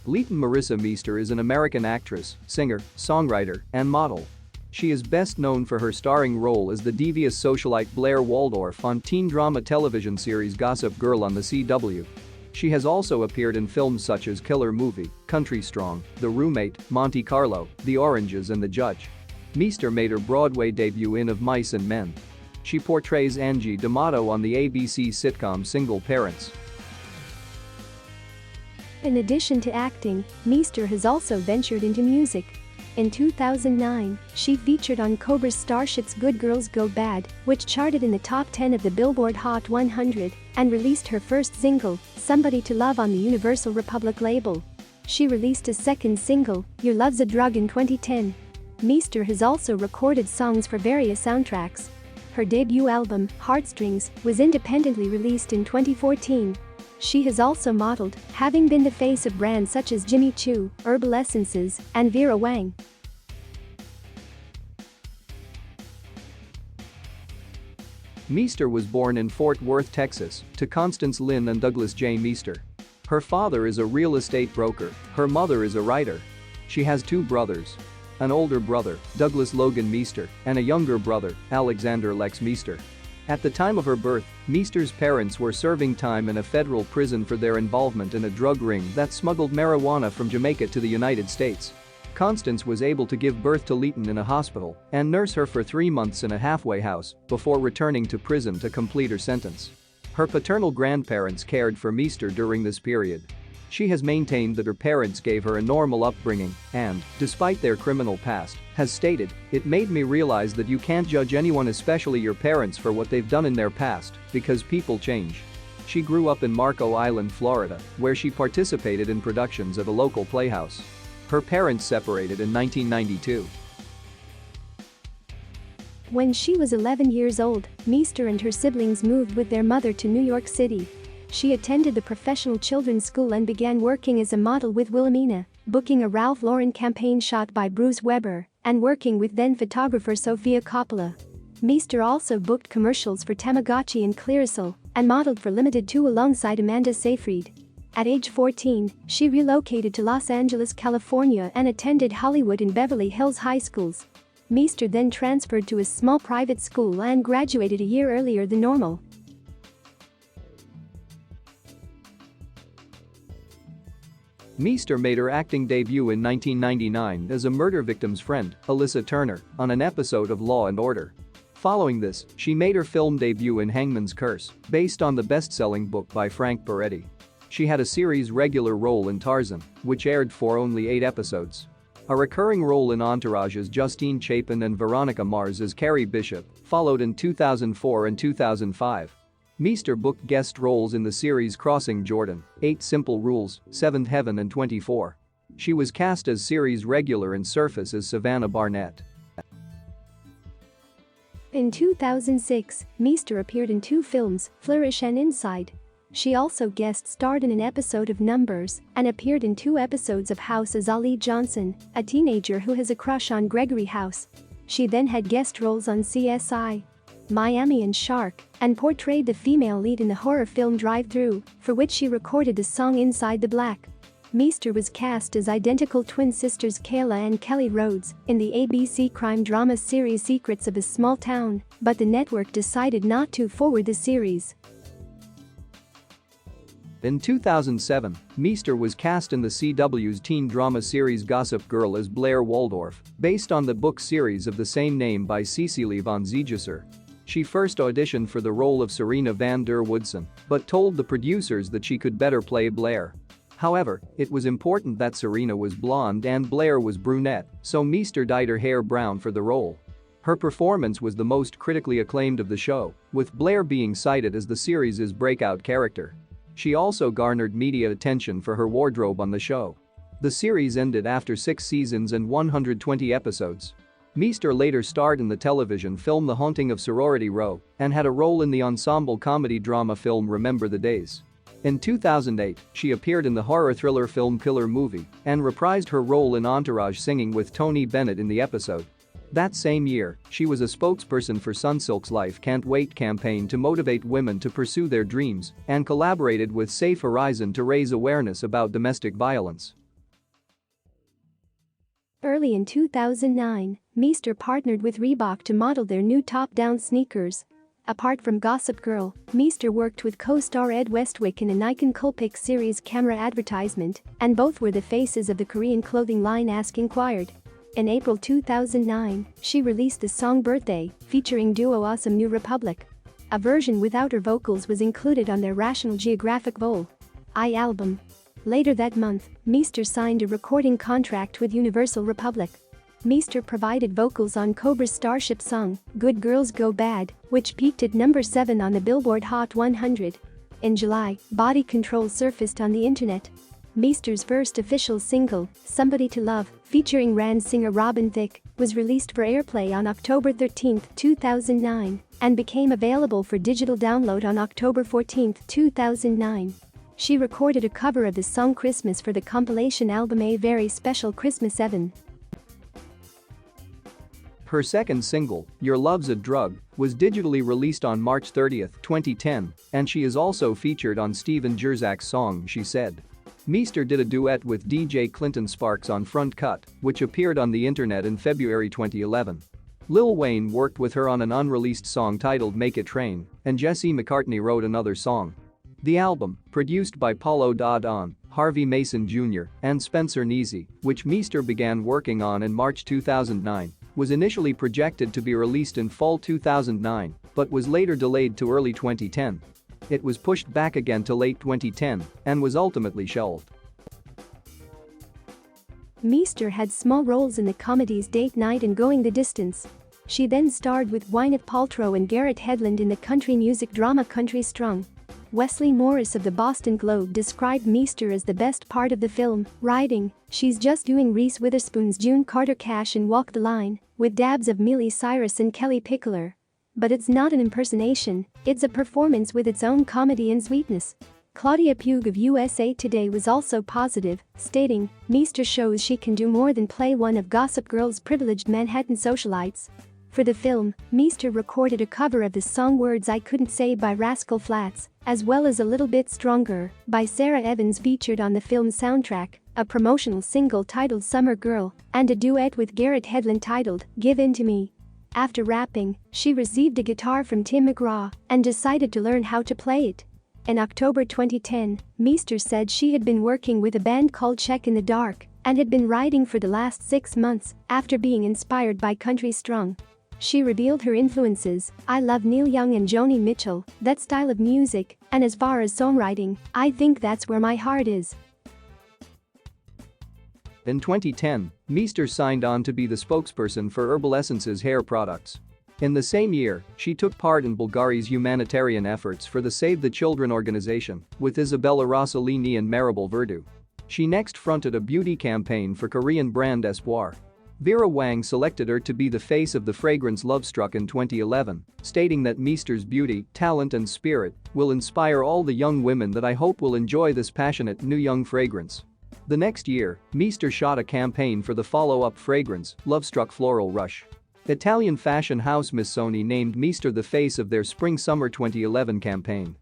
Leighton Meester is an American actress, singer, songwriter, and model. She is best known for her starring role as the devious socialite Blair Waldorf on teen drama television series Gossip Girl on the CW. She has also appeared in films such as Killer Movie, Country Strong, The Roommate, Monte Carlo, The Oranges and The Judge. Meester made her Broadway debut in Of Mice and Men. She portrays Angie D'Amato on the ABC sitcom Single Parents. In addition to acting, Meester has also ventured into music. In 2009, she featured on Cobra's Starship's Good Girls Go Bad, which charted in the top 10 of the Billboard Hot 100, and released her first single, Somebody to Love on the Universal Republic label. She released a second single, Your Love's a Drug in 2010. Meester has also recorded songs for various soundtracks. Her debut album, Heartstrings, was independently released in 2014. She has also modeled, having been the face of brands such as Jimmy Choo, Herbal Essences, and Vera Wang. Meester was born in Fort Worth, Texas, to Constance Lynn and Douglas J. Meester. Her father is a real estate broker, her mother is a writer. She has two brothers. An older brother, Douglas Logan Meester, and a younger brother, Alexander Lex Meester. At the time of her birth, Meester's parents were serving time in a federal prison for their involvement in a drug ring that smuggled marijuana from Jamaica to the United States. Constance was able to give birth to Leighton in a hospital and nurse her for 3 months in a halfway house before returning to prison to complete her sentence. Her paternal grandparents cared for Meester during this period. She has maintained that her parents gave her a normal upbringing and, despite their criminal past, has stated, "It made me realize that you can't judge anyone, especially your parents, for what they've done in their past, because people change." She grew up in Marco Island, Florida, where she participated in productions at a local playhouse. Her parents separated in 1992. When she was 11 years old, Meester and her siblings moved with their mother to New York City. She attended the Professional Children's School and began working as a model with Wilhelmina, booking a Ralph Lauren campaign shot by Bruce Weber, and working with then-photographer Sofia Coppola. Meester also booked commercials for Tamagotchi and Clearasil, and modeled for Limited 2 alongside Amanda Seyfried. At age 14, she relocated to Los Angeles, California and attended Hollywood and Beverly Hills high schools. Meester then transferred to a small private school and graduated a year earlier than normal. Meester made her acting debut in 1999 as a murder victim's friend, Alyssa Turner, on an episode of Law & Order. Following this, she made her film debut in Hangman's Curse, based on the best-selling book by Frank Peretti. She had a series regular role in Tarzan, which aired for only 8 episodes. A recurring role in Entourage as Justine Chapin and Veronica Mars as Carrie Bishop followed in 2004 and 2005. Meester booked guest roles in the series Crossing Jordan, 8 Simple Rules, 7th Heaven and 24. She was cast as series regular in Surface as Savannah Barnett. In 2006, Meester appeared in 2 films, Flourish and Inside. She also guest starred in an episode of Numbers and appeared in 2 episodes of House as Ali Johnson, a teenager who has a crush on Gregory House. She then had guest roles on CSI, Miami and Shark, and portrayed the female lead in the horror film Drive-Thru, for which she recorded the song Inside the Black. Meester was cast as identical twin sisters Kayla and Kelly Rhodes in the ABC crime drama series Secrets of a Small Town, but the network decided not to forward the series. In 2007, Meester was cast in the CW's teen drama series Gossip Girl as Blair Waldorf, based on the book series of the same name by Cecily von Ziegesar. She first auditioned for the role of Serena van der Woodsen, but told the producers that she could better play Blair. However, it was important that Serena was blonde and Blair was brunette, so Meester dyed her hair brown for the role. Her performance was the most critically acclaimed of the show, with Blair being cited as the series' breakout character. She also garnered media attention for her wardrobe on the show. The series ended after 6 seasons and 120 episodes. Meester later starred in the television film The Haunting of Sorority Row and had a role in the ensemble comedy drama film Remember the Days. In 2008, she appeared in the horror thriller film Killer Movie and reprised her role in Entourage singing with Tony Bennett in the episode. That same year, she was a spokesperson for Sunsilk's Life Can't Wait campaign to motivate women to pursue their dreams and collaborated with Safe Horizon to raise awareness about domestic violence. Early in 2009, Meester partnered with Reebok to model their new top-down sneakers. Apart from Gossip Girl, Meester worked with co-star Ed Westwick in a Nikon Coolpix series camera advertisement, and both were the faces of the Korean clothing line Ask Inquired. In April 2009, she released the song Birthday, featuring duo Awesome New Republic. A version without her vocals was included on their Rational Geographic Vol. I album. Later that month, Meester signed a recording contract with Universal Republic. Meester provided vocals on Cobra's Starship song, Good Girls Go Bad, which peaked at number 7 on the Billboard Hot 100. In July, Body Control surfaced on the internet. Meester's first official single, Somebody to Love, featuring Rand singer Robin Thicke, was released for airplay on October 13, 2009, and became available for digital download on October 14, 2009. She recorded a cover of the song Christmas for the compilation album A Very Special Christmas 7. Her second single, Your Love's a Drug, was digitally released on March 30, 2010, and she is also featured on Steven Jerzak's song She Said. Meester did a duet with DJ Clinton Sparks on Front Cut, which appeared on the internet in February 2011. Lil Wayne worked with her on an unreleased song titled Make It Rain, and Jesse McCartney wrote another song. The album, produced by Paulo Da Don, Harvey Mason Jr., and Spencer Neasy, which Meester began working on in March 2009, was initially projected to be released in fall 2009, but was later delayed to early 2010. It was pushed back again to late 2010 and was ultimately shelved. Meester had small roles in the comedies Date Night and Going the Distance. She then starred with Gwyneth Paltrow and Garrett Hedlund in the country music drama Country Strong. Wesley Morris of the Boston Globe described Meester as the best part of the film, writing, "She's just doing Reese Witherspoon's June Carter Cash in Walk the Line, with dabs of Miley Cyrus and Kelly Pickler. But it's not an impersonation, it's a performance with its own comedy and sweetness." Claudia Pugh of USA Today was also positive, stating, "Meester shows she can do more than play one of Gossip Girl's privileged Manhattan socialites." For the film, Meester recorded a cover of the song Words I Couldn't Say by Rascal Flatts, as well as A Little Bit Stronger by Sarah Evans featured on the film's soundtrack, a promotional single titled Summer Girl, and a duet with Garrett Hedlund titled Give In to Me. After rapping, she received a guitar from Tim McGraw and decided to learn how to play it. In October 2010, Meester said she had been working with a band called Check in the Dark and had been writing for the last 6 months after being inspired by Country Strong. She revealed her influences, "I love Neil Young and Joni Mitchell, that style of music, and as far as songwriting, I think that's where my heart is." In 2010, Meester signed on to be the spokesperson for Herbal Essence's hair products. In the same year, she took part in Bulgari's humanitarian efforts for the Save the Children organization with Isabella Rossellini and Maribel Verdú. She next fronted a beauty campaign for Korean brand Espoir. Vera Wang selected her to be the face of the fragrance Lovestruck in 2011, stating that Meester's beauty, talent and spirit will inspire all the young women that I hope will enjoy this passionate new young fragrance. The next year, Meester shot a campaign for the follow-up fragrance, Lovestruck Floral Rush. Italian fashion house Missoni named Meester the face of their Spring-Summer 2011 campaign.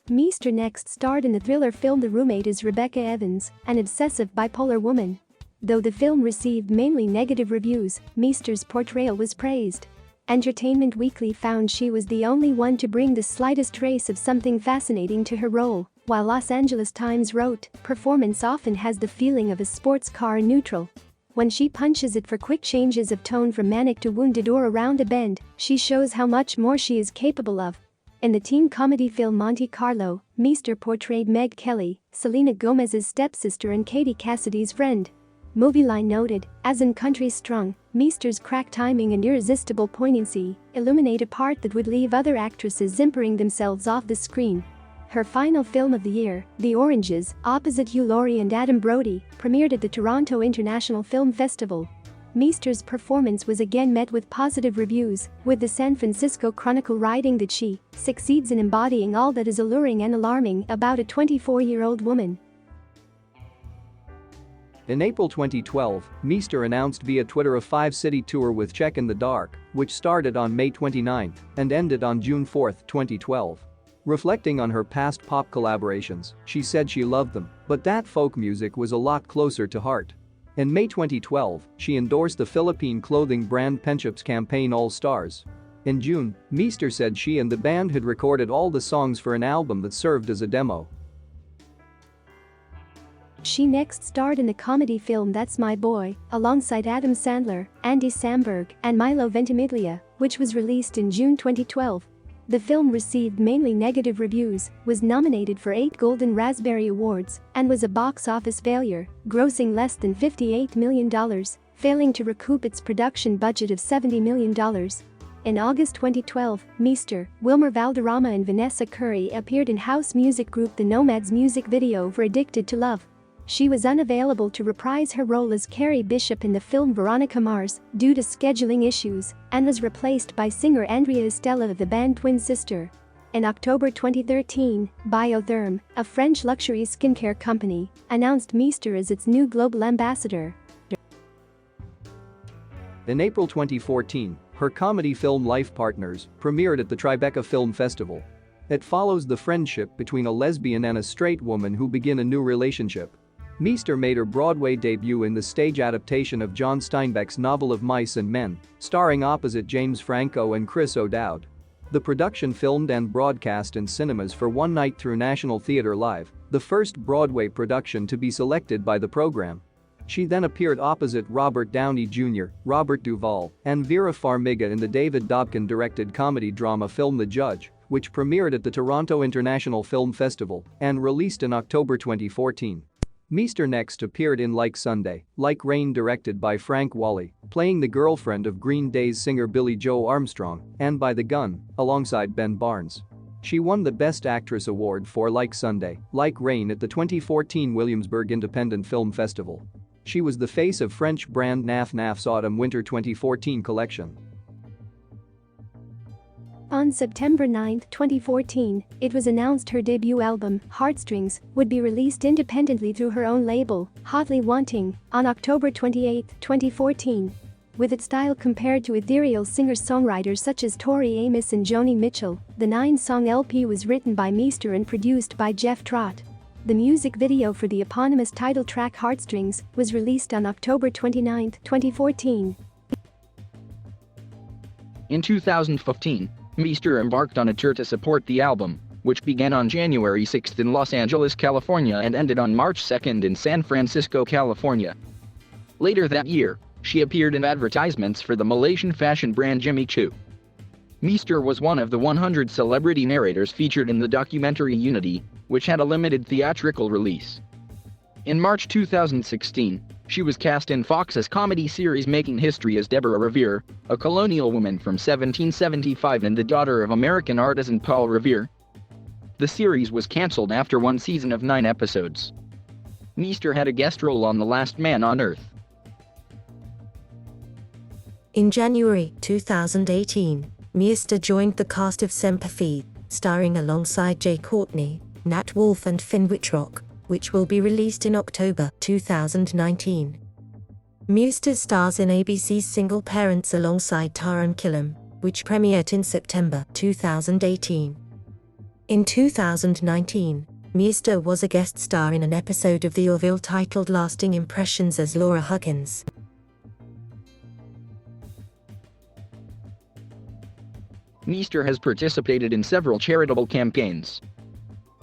Meester next starred in the thriller film The Roommate as Rebecca Evans, an obsessive bipolar woman. Though the film received mainly negative reviews, Meester's portrayal was praised. Entertainment Weekly found she was the only one to bring the slightest trace of something fascinating to her role, while Los Angeles Times wrote, "Performance often has the feeling of a sports car in neutral. When she punches it for quick changes of tone from manic to wounded or around a bend, she shows how much more she is capable of." In the teen comedy film Monte Carlo, Meester portrayed Meg Kelly, Selena Gomez's stepsister and Katie Cassidy's friend. Movieline noted, as in Country Strong, Meester's crack timing and irresistible poignancy illuminate a part that would leave other actresses zimpering themselves off the screen. Her final film of the year, The Oranges, opposite Hugh Laurie and Adam Brody, premiered at the Toronto International Film Festival. Meester's performance was again met with positive reviews, with the San Francisco Chronicle writing that she succeeds in embodying all that is alluring and alarming about a 24-year-old woman. In April 2012, Meester announced via Twitter a 5-city tour with Check in the Dark, which started on May 29 and ended on June 4, 2012. Reflecting on her past pop collaborations, she said she loved them, but that folk music was a lot closer to heart. In May 2012, she endorsed the Philippine clothing brand Penchup's campaign All Stars. In June, Meester said she and the band had recorded all the songs for an album that served as a demo. She next starred in the comedy film That's My Boy, alongside Adam Sandler, Andy Samberg, and Milo Ventimiglia, which was released in June 2012. The film received mainly negative reviews, was nominated for 8 Golden Raspberry Awards, and was a box office failure, grossing less than $58 million, failing to recoup its production budget of $70 million. In August 2012, Meester, Wilmer Valderrama and Vanessa Curry appeared in house music group The Nomads' music video for Addicted to Love. She was unavailable to reprise her role as Carrie Bishop in the film Veronica Mars due to scheduling issues and was replaced by singer Andrea Estella of the band Twin Sister. In October 2013, Biotherm, a French luxury skincare company, announced Meester as its new global ambassador. In April 2014, her comedy film Life Partners premiered at the Tribeca Film Festival. It follows the friendship between a lesbian and a straight woman who begin a new relationship. Meester made her Broadway debut in the stage adaptation of John Steinbeck's novel of Mice and Men, starring opposite James Franco and Chris O'Dowd. The production filmed and broadcast in cinemas for one night through National Theatre Live, the first Broadway production to be selected by the program. She then appeared opposite Robert Downey Jr., Robert Duvall, and Vera Farmiga in the David Dobkin-directed comedy drama film The Judge, which premiered at the Toronto International Film Festival and released in October 2014. Meester next appeared in Like Sunday, Like Rain directed by Frank Whalley, playing the girlfriend of Green Day's singer Billie Joe Armstrong, and By the Gun, alongside Ben Barnes. She won the Best Actress award for Like Sunday, Like Rain at the 2014 Williamsburg Independent Film Festival. She was the face of French brand Naf Naf's Autumn-Winter 2014 collection. On September 9, 2014, it was announced her debut album, Heartstrings, would be released independently through her own label, Hotly Wanting, on October 28, 2014. With its style compared to ethereal singer-songwriters such as Tori Amos and Joni Mitchell, the 9-song LP was written by Meester and produced by Jeff Trott. The music video for the eponymous title track Heartstrings was released on October 29, 2014. In 2015, Meester embarked on a tour to support the album, which began on January 6 in Los Angeles, California and ended on March 2 in San Francisco, California. Later that year, she appeared in advertisements for the Malaysian fashion brand Jimmy Choo. Meester was one of the 100 celebrity narrators featured in the documentary Unity, which had a limited theatrical release. In March 2016, she was cast in Fox's comedy series Making History as Deborah Revere, a colonial woman from 1775 and the daughter of American artisan Paul Revere. The series was cancelled after one season of 9 episodes. Meester had a guest role on The Last Man on Earth. In January 2018, Meester joined the cast of Semper Fi, starring alongside Jay Courtney, Nat Wolff and Finn Wittrock, which will be released in October 2019. Meester stars in ABC's Single Parents alongside Taran Killam, which premiered in September 2018. In 2019, Meester was a guest star in an episode of The Orville titled Lasting Impressions as Laura Huggins. Meester has participated in several charitable campaigns.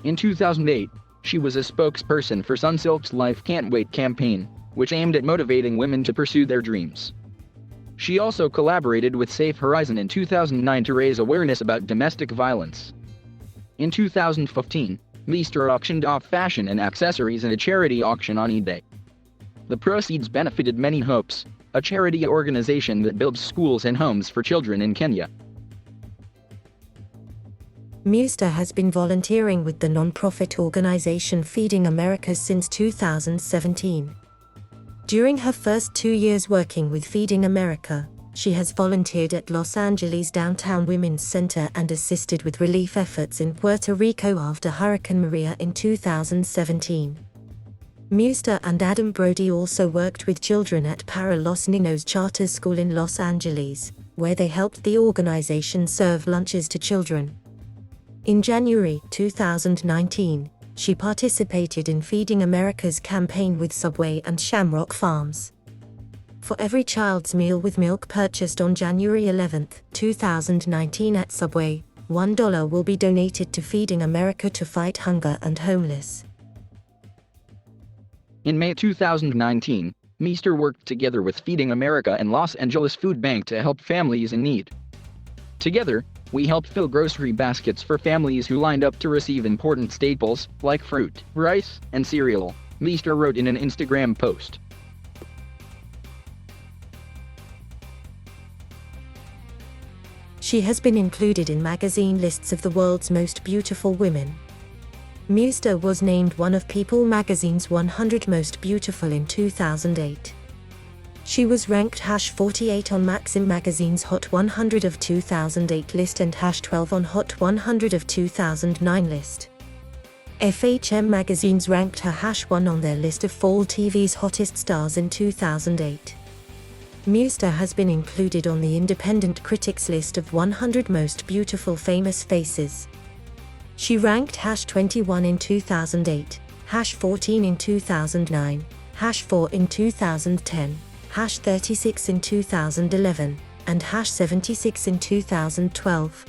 In 2008, she was a spokesperson for Sunsilk's Life Can't Wait campaign, which aimed at motivating women to pursue their dreams. She also collaborated with Safe Horizon in 2009 to raise awareness about domestic violence. In 2015, Meester auctioned off fashion and accessories in a charity auction on eBay. The proceeds benefited Many Hopes, a charity organization that builds schools and homes for children in Kenya. Meester has been volunteering with the non-profit organization Feeding America since 2017. During her first 2 years working with Feeding America, she has volunteered at Los Angeles Downtown Women's Center and assisted with relief efforts in Puerto Rico after Hurricane Maria in 2017. Meester and Adam Brody also worked with children at Para Los Niños Charter School in Los Angeles, where they helped the organization serve lunches to children. In January 2019, She participated in Feeding America's campaign with Subway and Shamrock Farms. For every child's meal with milk purchased on January 11, 2019 at Subway, $1 will be donated to Feeding America to fight hunger and homeless. In May 2019, Meester worked together with Feeding America and Los Angeles Food Bank to help families in need. Together, we helped fill grocery baskets for families who lined up to receive important staples, like fruit, rice, and cereal, Meester wrote in an Instagram post. She has been included in magazine lists of the world's most beautiful women. Meester was named one of People magazine's 100 Most Beautiful in 2008. She was ranked #48 on Maxim magazine's Hot 100 of 2008 list and #12 on Hot 100 of 2009 list. FHM magazines ranked her #1 on their list of Fall TV's hottest stars in 2008. Meester has been included on the Independent Critics list of 100 Most Beautiful Famous Faces. She ranked #21 in 2008, #14 in 2009, #4 in 2010, #36 in 2011, and #76 in 2012.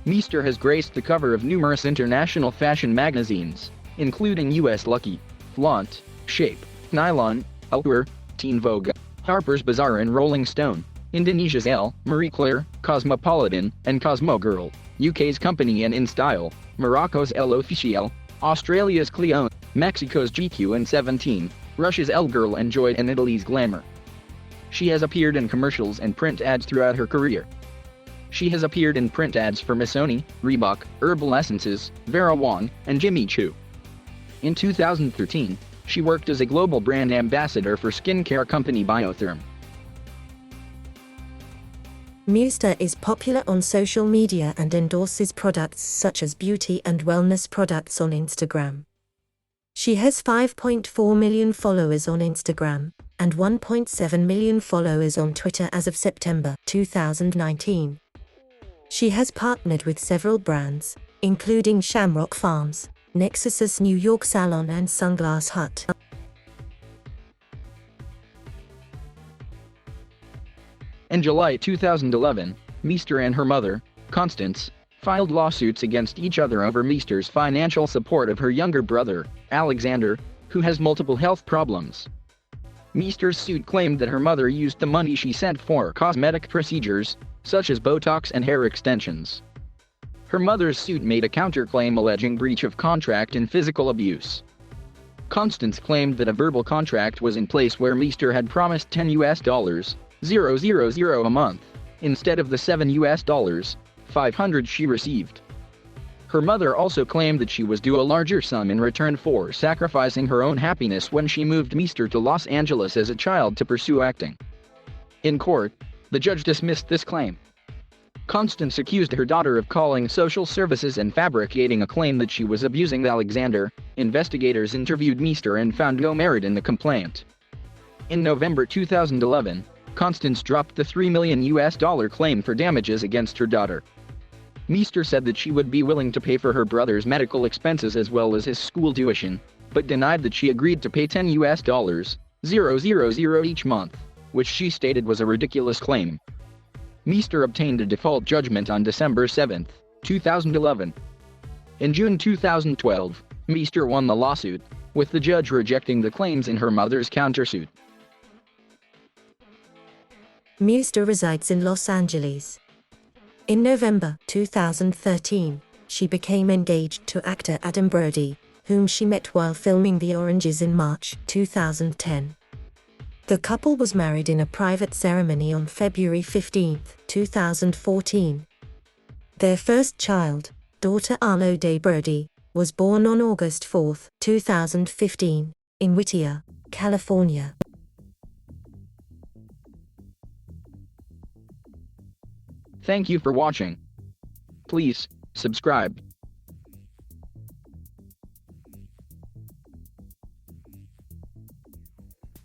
Meester has graced the cover of numerous international fashion magazines, including US Lucky, Flaunt, Shape, Nylon, Allure, Teen Vogue, Harper's Bazaar and Rolling Stone, Indonesia's Elle, Marie Claire, Cosmopolitan, and Cosmo Girl, UK's Company and In Style, Morocco's Elle Officielle, Australia's Cleo, Mexico's GQ and 17, Russia's Elle Girl and Joy and Italy's Glamour. She has appeared in commercials and print ads throughout her career. She has appeared in print ads for Missoni, Reebok, Herbal Essences, Vera Wang, and Jimmy Choo. In 2013, she worked as a global brand ambassador for skincare company Biotherm. Meester is popular on social media and endorses products such as beauty and wellness products on Instagram. She has 5.4 million followers on Instagram and 1.7 million followers on Twitter as of September 2019. She has partnered with several brands, including Shamrock Farms, Nexus's New York Salon and Sunglass Hut. In July 2011, Meester and her mother, Constance, filed lawsuits against each other over Meester's financial support of her younger brother, Alexander, who has multiple health problems. Meester's suit claimed that her mother used the money she sent for cosmetic procedures, such as Botox and hair extensions. Her mother's suit made a counterclaim alleging breach of contract and physical abuse. Constance claimed that a verbal contract was in place where Meester had promised $10,000 a month, instead of the $7,500 she received. Her mother also claimed that she was due a larger sum in return for sacrificing her own happiness when she moved Meester to Los Angeles as a child to pursue acting. In court, the judge dismissed this claim. Constance accused her daughter of calling social services and fabricating a claim that she was abusing Alexander. Investigators interviewed Meester and found no merit in the complaint. In November 2011, Constance dropped the $3 million claim for damages against her daughter. Meester said that she would be willing to pay for her brother's medical expenses as well as his school tuition, but denied that she agreed to pay $10,000 each month, which she stated was a ridiculous claim. Meester obtained a default judgment on December 7, 2011. In June 2012, Meester won the lawsuit, with the judge rejecting the claims in her mother's countersuit. Meester resides in Los Angeles. In November 2013, she became engaged to actor Adam Brody, whom she met while filming The Oranges in March 2010. The couple was married in a private ceremony on February 15, 2014. Their first child, daughter Arlo Day Brody, was born on August 4, 2015, in Whittier, California. Thank you for watching. Please subscribe.